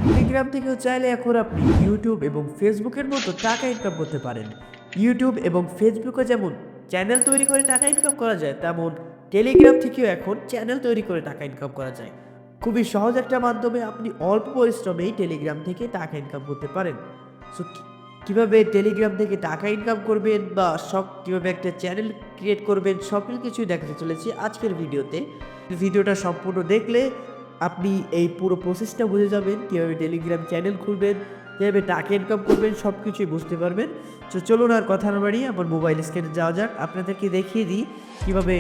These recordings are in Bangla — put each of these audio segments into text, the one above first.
টেলিগ্রাম থেকেও চাইলে এখন আপনি ইউটিউব এবং ফেসবুকের মতো টাকা ইনকাম করতে পারেন। ইউটিউব এবং ফেসবুকে যেমন চ্যানেল তৈরি করে টাকা ইনকাম করা যায়, তেমন টেলিগ্রাম থেকেও এখন চ্যানেল তৈরি করে টাকা ইনকাম করা যায়। খুবই সহজ একটা মাধ্যমে আপনি অল্প পরিশ্রমেই টেলিগ্রাম থেকে টাকা ইনকাম করতে পারেন। সো কিভাবে টেলিগ্রাম থেকে টাকা ইনকাম করবেন বা কিভাবে একটা চ্যানেল ক্রিয়েট করবেন, সকল কিছুই দেখাতে চলেছি আজকের ভিডিওতে। ভিডিওটা সম্পূর্ণ দেখলে আপনি এই পুরো প্রসেসটা বুঝে যাবেন, কীভাবে টেলিগ্রাম চ্যানেল খুলবেন, কীভাবে টাকা ইনকাম করবেন, সব কিছুই বুঝতে পারবেন। তো চলুন আর কথা না বাড়িয়ে আমার মোবাইল স্ক্রিনে যাওয়া যাক, আপনাদেরকে দেখিয়ে দিই কীভাবে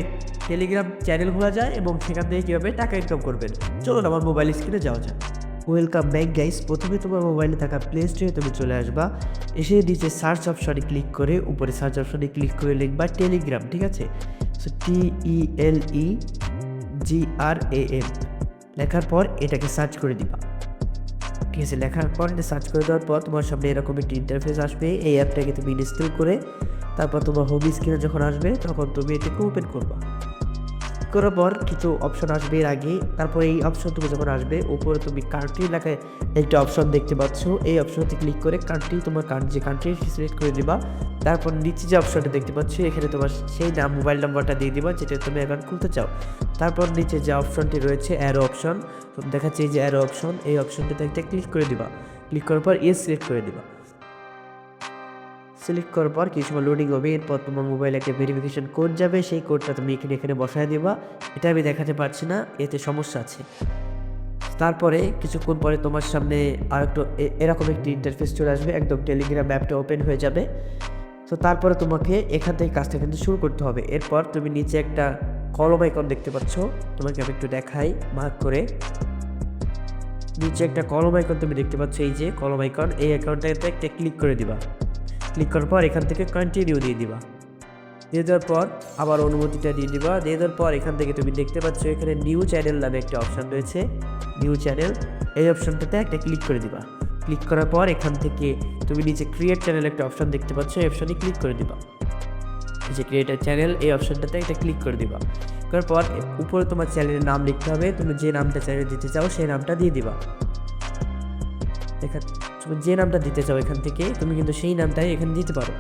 টেলিগ্রাম চ্যানেল খোলা যায় এবং সেখান থেকে কীভাবে টাকা ইনকাম করবেন। চলুন আমার মোবাইল স্ক্রিনে যাওয়া যাক। Welcome back guys. প্রথমে তোমার মোবাইলে থাকা প্লে স্টোরে তুমি চলে আসবা, এসে নিচে সার্চ অপশনে ক্লিক করে উপরে সার্চ অপশনে ক্লিক করে লিখবা টেলিগ্রাম, ঠিক আছে? সো TELEGRAM লেখার পর এটাকে সার্চ করে দিবা, ঠিক আছে? লেখার পর এটা সার্চ করে দেওয়ার পর তোমার সামনে এরকম একটি ইন্টারফেস আসবে। এই অ্যাপটাকে তুমি ইনস্টল করে তারপর তোমার হোম স্ক্রিনে যখন আসবে তখন তুমি এটাকে ওপেন করবা। করার পর কিছু অপশন আসবে এর আগে, তারপর এই অপশন তুমি যখন আসবে উপরে তুমি কান্ট্রি লেখায় একটা অপশন দেখতে পাচ্ছ। এই অপশনটি ক্লিক করে কান্ট্রি, তোমার যে কান্ট্রি সিলেক্ট করে দিবা। তারপর নিচে যে অপশনটা দেখতে পাচ্ছ এখানে তোমার সেই নাম মোবাইল নাম্বারটা দিয়ে দিবা যেটা তুমি অ্যাকাউন্ট খুলতে চাও। তারপর নিচে যে অপশনটি রয়েছে অ্যারো অপশন, দেখাচ্ছে এই যে অ্যারো অপশন, এই অপশনটিতে একটা ক্লিক করে দিবা। ক্লিক করার পর ইয়েস সিলেক্ট করে দিবা। সিলেক্ট করার পর কিছু সময় লোডিং হবে, এরপর তোমার মোবাইলে একটা ভেরিফিকেশন কোড যাবে, সেই কোডটা তুমি এখানে বসায় দিবা। এটা আমি দেখাতে পারছি না, এতে সমস্যা আছে। তারপরে কিছুক্ষণ পরে তোমার সামনে আরেকটু এরকম একটি ইন্টারফেস চলে আসবে, একদম টেলিগ্রাম অ্যাপটা ওপেন হয়ে যাবে। তো তারপরে তোমাকে এখান থেকে কাজটা কিন্তু শুরু করতে হবে। এরপর তুমি নিচে একটা কলম আইকন দেখতে পাচ্ছ, তোমাকে আমি একটু দেখাই মার্ক করে। নিচে একটা কলম আইকন তুমি দেখতে পাচ্ছ, এই যে কলম আইকন, এই আইকনটাতে একটা ক্লিক করে দিবা। ক্লিক করার পর এখান থেকে কন্টিনিউ দিয়ে দিবা। দিয়ে দেওয়ার পর আবার অনুমতিটা দিয়ে দিবা। দিয়ে দেওয়ার পর এখান থেকে তুমি দেখতে পাচ্ছ এখানে নিউ চ্যানেল নামে একটা অপশান রয়েছে, নিউ চ্যানেল, এই অপশানটাতে একটা ক্লিক করে দিবা। ক্লিক করার পর এখান থেকে তুমি নিচে ক্রিয়েট চ্যানেল একটা অপশান দেখতে পাচ্ছ, এই অপশানে ক্লিক করে দিবা। এই যে ক্রিয়েট চ্যানেল, এই অপশানটাতে একটা ক্লিক করে দিবা। করার পর উপরে তোমার চ্যানেলের নাম লিখতে হবে, তুমি যে নামটা চ্যানেল দিতে চাও সেই নামটা দিয়ে দিবা। তুমি যে নামটা দিতে চাও এখান থেকে তুমি কিন্তু সেই নামটাই এখানে দিতে পারো।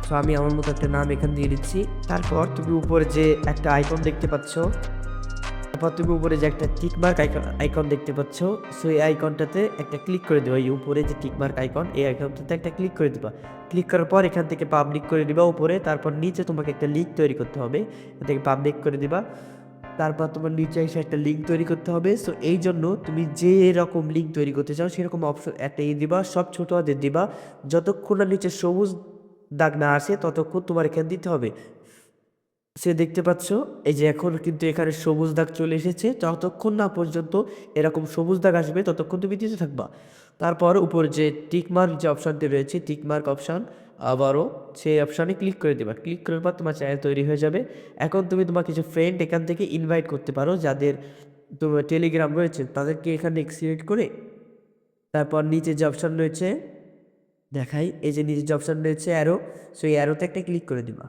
সো আমি আমার মতো একটা নাম এখানে দিয়ে দিচ্ছি। তারপর তুমি উপরে যে একটা আইকন দেখতে পাচ্ছ, তারপর তুমি উপরে যে একটা টিকমার্ক আইকন দেখতে পাচ্ছ, সো এই আইকনটাতে একটা ক্লিক করে দেবা। এই উপরে যে টিকমার্ক আইকন, এই আইকনটাতে একটা ক্লিক করে দিবা। ক্লিক করার পর এখান থেকে পাবলিক করে দিবা উপরে। তারপর নিচে তোমাকে একটা লিঙ্ক তৈরি করতে হবে, এখান থেকে পাবলিক করে দিবা। তারপর তোমার নিচে এসে একটা লিঙ্ক তৈরি করতে হবে। সো এই জন্য তুমি যে রকম লিঙ্ক তৈরি করতে চাও সেরকম অপশন একটা দিবা, সব ছোটো হাতের দিবা। যতক্ষণ না নিচে সবুজ দাগ না আসে ততক্ষণ তোমার এখানে দিতে হবে। সে দেখতে পাচ্ছ এই যে এখন কিন্তু এখানে সবুজ দাগ চলে এসেছে, যতক্ষণ না পর্যন্ত এরকম সবুজ দাগ আসবে ততক্ষণ তুমি দিতে থাকবা। তারপর উপর যে টিকমার্ক যে অপশানটি রয়েছে, টিকমার্ক অপশান, আবারও সেই অপশানে ক্লিক করে দেবা। ক্লিক করার পর তোমার চ্যানেল তৈরি হয়ে যাবে। এখন তুমি তোমার কিছু ফ্রেন্ড এখান থেকে ইনভাইট করতে পারো, যাদের তোমার টেলিগ্রাম রয়েছে তাদেরকে এখানে সিলেক্ট করে তারপর নিচে যে অপশান রয়েছে দেখাই, এই যে নিচে যে অপশান রয়েছে অ্যারো, সেই অ্যারোতে একটা ক্লিক করে দিবা।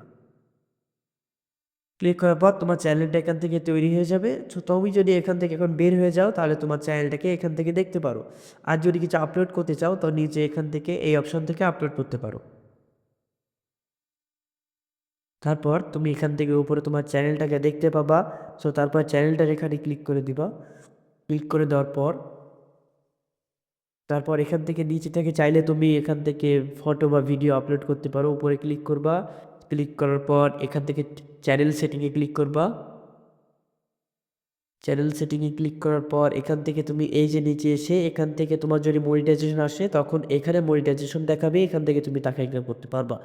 ক্লিক করার পর তোমার চ্যানেলটা এখান থেকে তৈরি হয়ে যাবে। তো তুমি যদি এখান থেকে এখন বের হয়ে যাও তাহলে তোমার চ্যানেলটাকে এখান থেকে দেখতে পারো। আর যদি কিছু আপলোড করতে চাও তো নিচে এখান থেকে এই অপশন থেকে আপলোড করতে পারো। তারপর তুমি এখান থেকে উপরে তোমার চ্যানেলটাকে দেখতে পাবা। সো তারপর চ্যানেলটার এখানে ক্লিক করে দিবা। ক্লিক করে দেওয়ার পর তারপর এখান থেকে নিচে থেকে চাইলে তুমি এখান থেকে ফটো বা ভিডিও আপলোড করতে পারো। উপরে ক্লিক করবা। ক্লিক করার পর এখান থেকে চ্যানেল সেটিংয়ে ক্লিক করবা। চ্যানেল সেটিংয়ে ক্লিক করার পর এখান থেকে তুমি এই যে নিচে এসে এখান থেকে তোমার যদি মনিটাইজেশন আসে তখন এখানে মনিটাইজেশন দেখাবে, এখান থেকে তুমি টাকা ইনকাম করতে পারবা।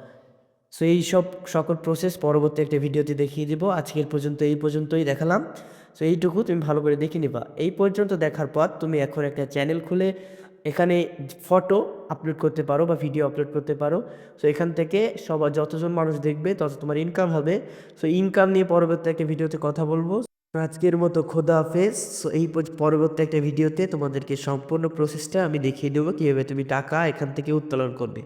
সো এই সব সকল প্রসেস পরবর্তী একটা ভিডিওতে দেখিয়ে দেবো। আজকের পর্যন্ত এই পর্যন্তই দেখালাম। সো এইটুকু তুমি ভালো করে দেখে নিবা। এই পর্যন্ত দেখার পর তুমি এখন একটা চ্যানেল খুলে এখানে ফটো আপলোড করতে পারো বা ভিডিও আপলোড করতে পারো। সো এখান থেকে সবার যতজন মানুষ দেখবে তত তোমার ইনকাম হবে। সো ইনকাম নিয়ে পরবর্তী একটা ভিডিওতে কথা বলবো। আজকের মতো খোদা হাফেজ। সো এই পরবর্তী একটা ভিডিওতে তোমাদেরকে সম্পূর্ণ প্রসেসটা আমি দেখিয়ে দেবো কীভাবে তুমি টাকা এখান থেকে উত্তোলন করবে।